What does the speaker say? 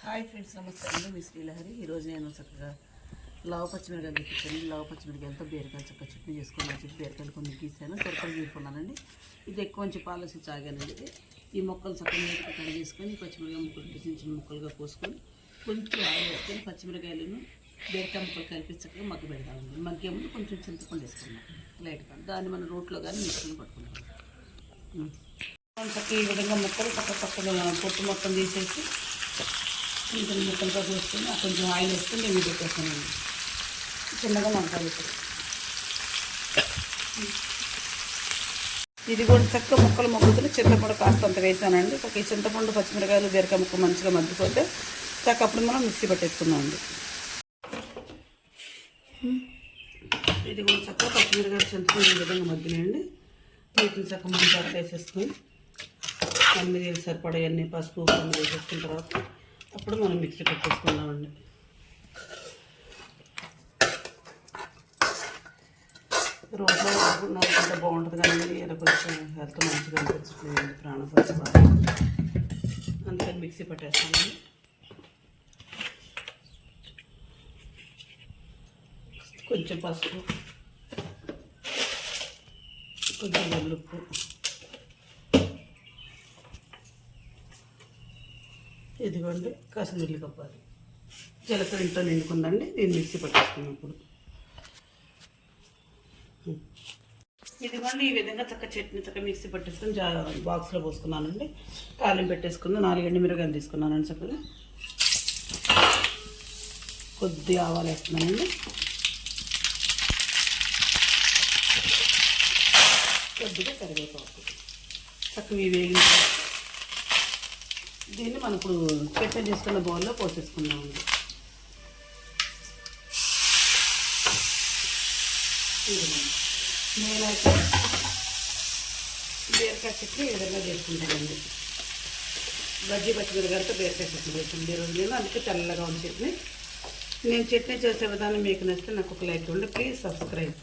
Hi friends, నమస్తే అండి. మీ శ్రీలహరి. ఈరోజు నేను చక్కగా లావు పచ్చిమిరకాయలు తెప్పించాను. లావు పచ్చిమిరకాయలతో బీరకాయలు చక్కగా చట్నీ చేసుకుని చెప్పి బీరకాయలు కొన్ని గీసాను, సరిపడి గీరుకున్నానండి. ఇది ఎక్కువ కొంచెం ఆలోచించి ఆగానండి. ఈ మొక్కలు చక్కగా నీట్గా కట్ చేసుకొని పచ్చిమిరకాయ ముక్కలు చిన్న చిన్న ముక్కలుగా కోసుకొని కొంచెం ఆయిల్ వేసుకొని పచ్చిమిరకాయలను బీరకాయ ముక్కలు కలిపి చక్కగా మగ్గ పెడతామండి. మగ్గే ముందు కొంచెం చింతపండు వేసుకున్నాం లైట్గా. దాన్ని మన రోట్లో కానీ మిక్సీలో పట్టుకుంటాం. చక్కగా ఈ విధంగా ముక్కలు చక్కగా పొట్టు మొత్తం తీసేసి కొంచెం ముక్కలుగా వేసుకొని కొంచెం ఆయిల్ వేసుకొని నేను పెట్టేస్తానండి. చిన్నగా వంకాయలు ఇది కూడా చక్కగా ముక్కలు మొగ్గుతుంది. చింతపండు కాస్తంత వేసానండి. ఈ చింతపండు పచ్చిమిరకాయలు బీరకాయ ముక్క మంచిగా మగ్గిపోతే చక్క అప్పుడు మనం మిక్సీ పట్టేసుకున్నామండి. ఇది కూడా చక్కగా పచ్చిమిరకాయలు చింతపండు ఈ విధంగా మగ్గినాయండి. వీటిని చక్కగా మంచిగా వేసేసుకొని అన్ని సరిపడేవన్నీ పసుపు కొన్ని వేసేసుకున్న తర్వాత అప్పుడు మనం మిక్సీ పెట్టేసుకున్నామండి. రోడ్లో నవ్వుకుంటే బాగుంటుంది కానీ ఇలా కొంచెం హెల్త్ మంచిగా అనిపించట్లేదు, ప్రాణపడి బాగా, అందుకని మిక్సీ పెట్టేస్తామండి. కొంచెం పసుపు, కొంచెం వెల్లుప్పు, ఇదిగోండి కాసిన కప్పాలి, జీలకర్ర ఇంట్లో నిండుకుందండి. నేను మిక్సీ పట్టేసుకున్నప్పుడు ఇదిగోండి ఈ విధంగా చక్క చట్నీ చక్క మిక్సీ పట్టేసుకొని బాక్స్లో పోసుకున్నానండి. తాలింపు పెట్టేసుకున్నాను. 4 ఎండుమిరకాయలు తీసుకున్నానండి. చక్కగా కొద్దిగా ఆవాలు వేస్తున్నానండి. కొద్దిగా కరివేపాకు చక్కగా వేగి దీన్ని మనం ఇప్పుడు చట్నీ చేసుకున్న బౌల్లో పోసేసుకున్నామండి. నేనైతే బీరకాయ చట్నీ ఈ విధంగా చేసుకుంటానండి. బజ్జీ పచ్చిమిరకాయలతో బీరకాయ చట్నీ చేసింది ఈరోజు నేను. అందుకే తెల్లగా ఉంది చట్నీ. నేను చట్నీ చేసే విధానం మీకు నచ్చితే నాకు ఒక లైక్ ఇవ్వండి. Please subscribe.